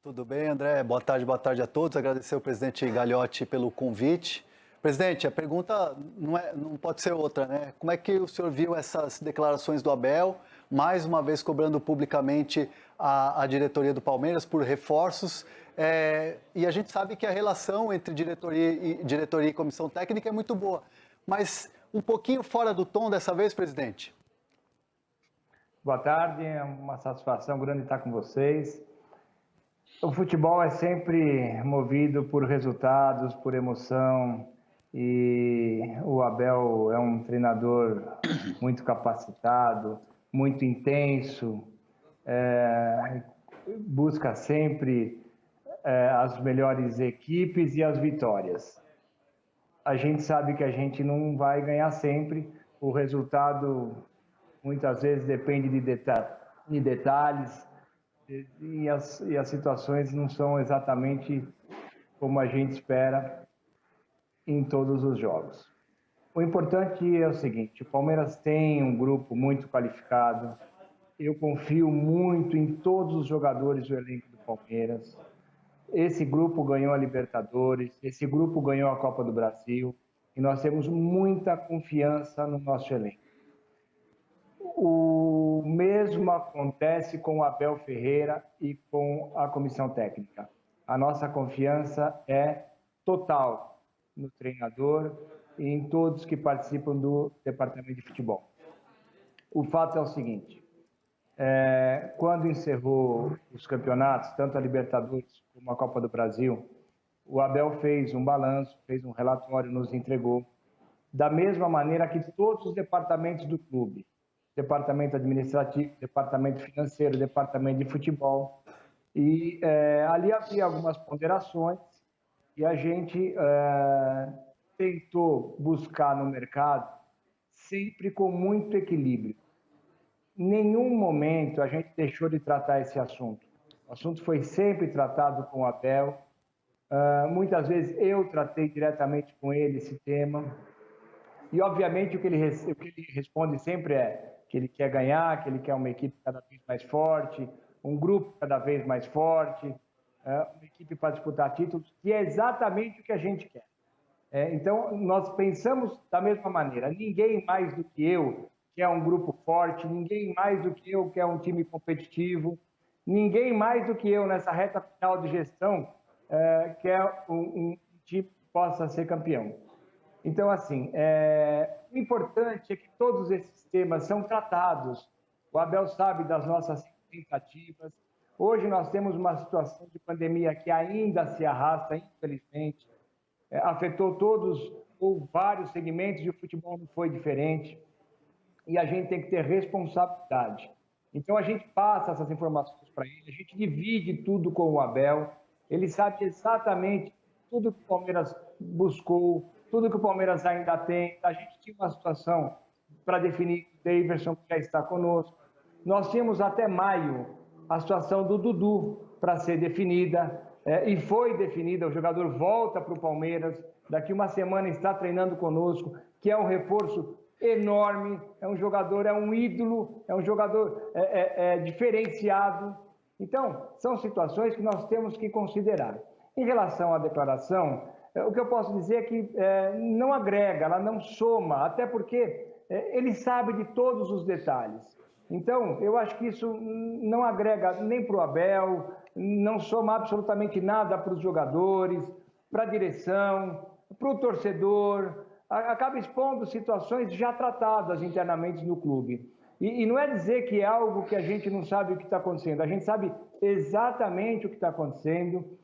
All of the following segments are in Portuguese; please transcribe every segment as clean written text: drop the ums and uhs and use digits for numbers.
Tudo bem, André? Boa tarde a todos. Agradecer ao presidente Gagliotti pelo convite. Presidente, a pergunta não pode ser outra, né? Como é que o senhor viu essas declarações do Abel, mais uma vez cobrando publicamente a diretoria do Palmeiras por reforços? E a gente sabe que a relação entre diretoria e comissão técnica é muito boa, mas um pouquinho fora do tom dessa vez, presidente? Boa tarde, é uma satisfação grande estar com vocês. O futebol é sempre movido por resultados, por emoção, e o Abel é um treinador muito capacitado, muito intenso, busca sempre as melhores equipes e as vitórias. A gente sabe que a gente não vai ganhar sempre, o resultado muitas vezes depende de detalhes, e as situações não são exatamente como a gente espera em todos os jogos. O importante é o seguinte: o Palmeiras tem um grupo muito qualificado, eu confio muito em todos os jogadores do elenco do Palmeiras. Esse grupo ganhou a Libertadores, esse grupo ganhou a Copa do Brasil, e nós temos muita confiança no nosso elenco. O mesmo acontece com o Abel Ferreira e com a comissão técnica. A nossa confiança é total no treinador e em todos que participam do departamento de futebol. O fato é o seguinte: quando encerrou os campeonatos, tanto a Libertadores como a Copa do Brasil, o Abel fez um balanço, fez um relatório, nos entregou, da mesma maneira que todos os departamentos do clube, departamento administrativo, departamento financeiro, departamento de futebol. E ali havia algumas ponderações e a gente tentou buscar no mercado sempre com muito equilíbrio. Em nenhum momento a gente deixou de tratar esse assunto. O assunto foi sempre tratado com o Abel. Muitas vezes eu tratei diretamente com ele esse tema. E, obviamente, o que ele responde sempre é que ele quer ganhar, que ele quer uma equipe cada vez mais forte, um grupo cada vez mais forte, uma equipe para disputar títulos, que é exatamente o que a gente quer. Então, nós pensamos da mesma maneira: ninguém mais do que eu quer um grupo forte, ninguém mais do que eu quer um time competitivo, ninguém mais do que eu, nessa reta final de gestão, quer um time que possa ser campeão. Então, assim, o importante é que todos esses temas são tratados. O Abel sabe das nossas tentativas. Hoje nós temos uma situação de pandemia que ainda se arrasta, infelizmente. Afetou todos ou vários segmentos e o futebol não foi diferente. E a gente tem que ter responsabilidade. Então, a gente passa essas informações para ele, a gente divide tudo com o Abel. Ele sabe exatamente tudo que o Palmeiras buscou, tudo que o Palmeiras ainda tem. A gente tinha uma situação para definir o Daverson, que já está conosco. Nós tínhamos até maio a situação do Dudu para ser definida, e foi definida. O jogador volta para o Palmeiras, daqui uma semana está treinando conosco, que é um reforço enorme, é um jogador, é um ídolo, é um jogador diferenciado. Então, são situações que nós temos que considerar. Em relação à declaração, o que eu posso dizer é que não agrega, ela não soma, até porque ele sabe de todos os detalhes. Então, eu acho que isso não agrega nem para o Abel, não soma absolutamente nada para os jogadores, para a direção, para o torcedor. Acaba expondo situações já tratadas internamente no clube. E não é dizer que é algo que a gente não sabe o que está acontecendo. A gente sabe exatamente o que está acontecendo,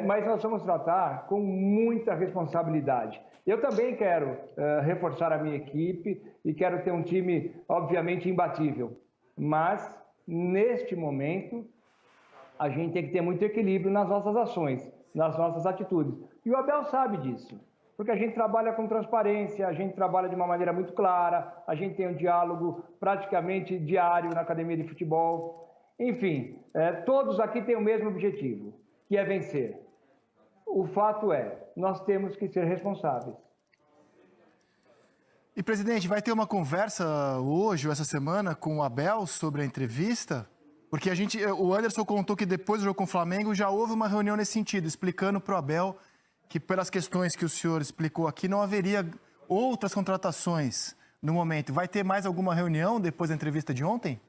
mas nós vamos tratar com muita responsabilidade. Eu também quero reforçar a minha equipe e quero ter um time, obviamente, imbatível. Mas, neste momento, a gente tem que ter muito equilíbrio nas nossas ações, nas nossas atitudes. E o Abel sabe disso, porque a gente trabalha com transparência, a gente trabalha de uma maneira muito clara, a gente tem um diálogo praticamente diário na academia de futebol. Enfim, todos aqui têm o mesmo objetivo, que é vencer. O fato é, nós temos que ser responsáveis. E, presidente, vai ter uma conversa hoje ou essa semana com o Abel sobre a entrevista? Porque o Anderson contou que depois do jogo com o Flamengo já houve uma reunião nesse sentido, explicando para o Abel que pelas questões que o senhor explicou aqui, não haveria outras contratações no momento. Vai ter mais alguma reunião depois da entrevista de ontem?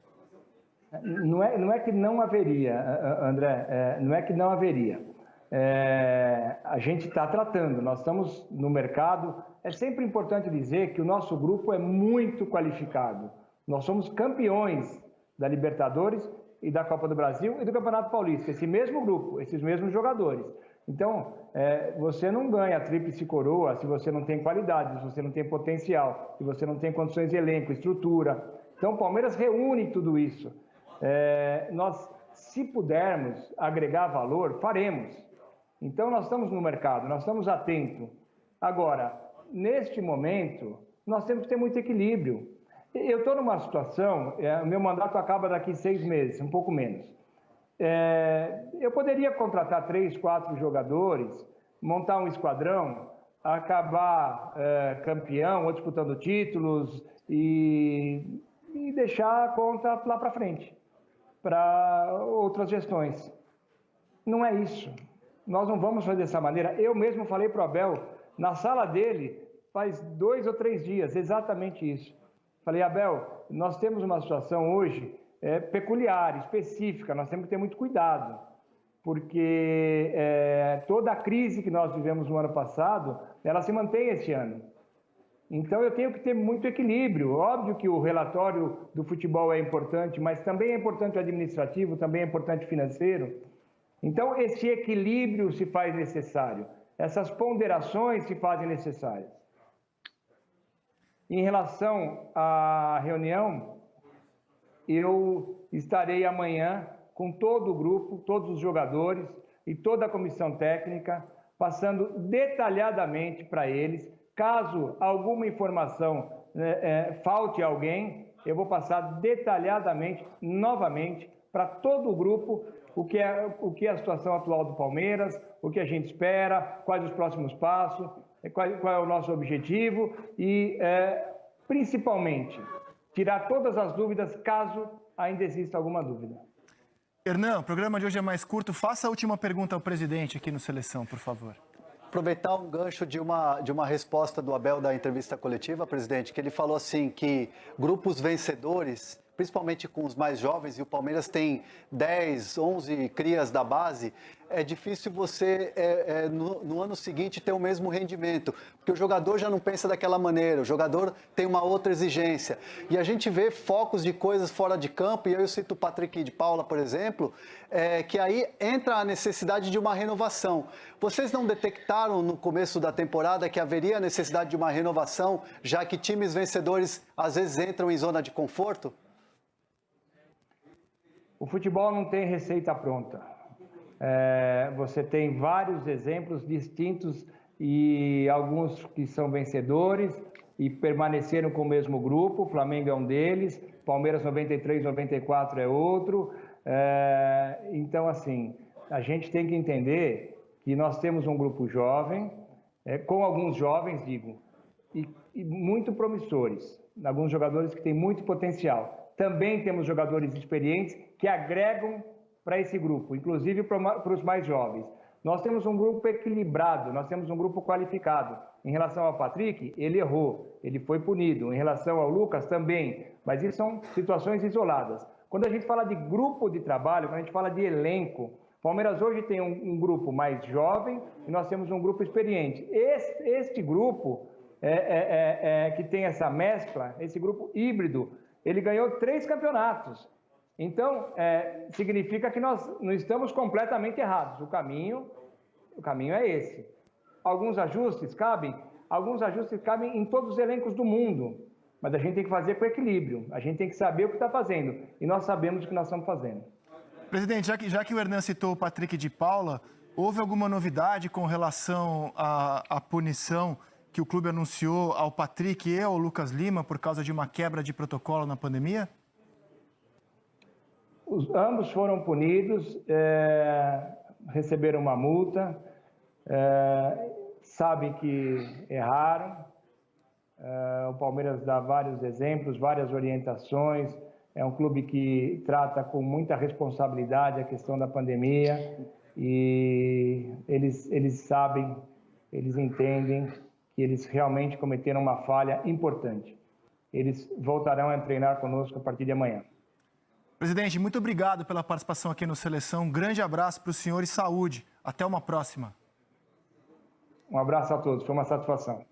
Não é que não haveria, André, não é que não haveria. A gente está tratando, nós estamos no mercado. É sempre importante dizer que o nosso grupo é muito qualificado. Nós somos campeões da Libertadores e da Copa do Brasil e do Campeonato Paulista. Esse mesmo grupo, esses mesmos jogadores. Então, você não ganha a tríplice coroa se você não tem qualidade, se você não tem potencial, se você não tem condições de elenco, estrutura. Então, o Palmeiras reúne tudo isso. Nós, se pudermos agregar valor, faremos. Então, nós estamos no mercado, nós estamos atentos. Agora, neste momento, nós temos que ter muito equilíbrio. Eu estou numa situação, o meu mandato acaba daqui 6 meses, um pouco menos. Eu poderia contratar 3, 4 jogadores, montar um esquadrão, acabar campeão ou disputando títulos e deixar a conta lá para frente, para outras gestões. Não é isso. Nós não vamos fazer dessa maneira. Eu mesmo falei para o Abel, na sala dele, faz 2 ou 3 dias, exatamente isso. Falei, Abel, nós temos uma situação hoje peculiar, específica, nós temos que ter muito cuidado, porque toda a crise que nós vivemos no ano passado, ela se mantém esse ano. Então eu tenho que ter muito equilíbrio. Óbvio que o relatório do futebol é importante, mas também é importante o administrativo, também é importante o financeiro. Então esse equilíbrio se faz necessário, essas ponderações se fazem necessárias. Em relação à reunião, eu estarei amanhã com todo o grupo, todos os jogadores e toda a comissão técnica, passando detalhadamente para eles. Caso alguma informação falte a alguém, eu vou passar detalhadamente, novamente, para todo o grupo, o que é a situação atual do Palmeiras, o que a gente espera, quais os próximos passos, qual é o nosso objetivo e, principalmente, tirar todas as dúvidas, caso ainda exista alguma dúvida. Hernan, o programa de hoje é mais curto. Faça a última pergunta ao presidente aqui no Seleção, por favor. Aproveitar um gancho de uma resposta do Abel da entrevista coletiva, presidente, que ele falou assim que grupos vencedores, principalmente com os mais jovens, e o Palmeiras tem 10, 11 crias da base, é difícil você, no ano seguinte, ter o mesmo rendimento, porque o jogador já não pensa daquela maneira, o jogador tem uma outra exigência. E a gente vê focos de coisas fora de campo, e eu cito o Patrick de Paula, por exemplo, que aí entra a necessidade de uma renovação. Vocês não detectaram no começo da temporada que haveria a necessidade de uma renovação, já que times vencedores às vezes entram em zona de conforto? O futebol não tem receita pronta. Você tem vários exemplos distintos e alguns que são vencedores e permaneceram com o mesmo grupo. O Flamengo é um deles, Palmeiras 93, 94 é outro. Então, assim, a gente tem que entender que nós temos um grupo jovem, com alguns jovens, digo, e muito promissores, alguns jogadores que têm muito potencial. Também temos jogadores experientes que agregam para esse grupo, inclusive para os mais jovens. Nós temos um grupo equilibrado, nós temos um grupo qualificado. Em relação ao Patrick, ele errou, ele foi punido. Em relação ao Lucas, também. Mas isso são situações isoladas. Quando a gente fala de grupo de trabalho, quando a gente fala de elenco, o Palmeiras hoje tem um grupo mais jovem e nós temos um grupo experiente. Este grupo que tem essa mescla, esse grupo híbrido, ele ganhou 3 campeonatos. Então, significa que nós não estamos completamente errados. O caminho é esse. Alguns ajustes cabem em todos os elencos do mundo, mas a gente tem que fazer com equilíbrio. A gente tem que saber o que está fazendo, e nós sabemos o que nós estamos fazendo. Presidente, já que o Hernan citou o Patrick de Paula, houve alguma novidade com relação à punição que o clube anunciou ao Patrick e ao Lucas Lima por causa de uma quebra de protocolo na pandemia? Ambos foram punidos, receberam uma multa, sabem que erraram. O Palmeiras dá vários exemplos, várias orientações, É um clube que trata com muita responsabilidade a questão da pandemia e eles sabem, eles entendem que eles realmente cometeram uma falha importante. Eles voltarão a treinar conosco a partir de amanhã. Presidente, muito obrigado pela participação aqui no Seleção. Um grande abraço para o senhor e saúde. Até uma próxima. Um abraço a todos, foi uma satisfação.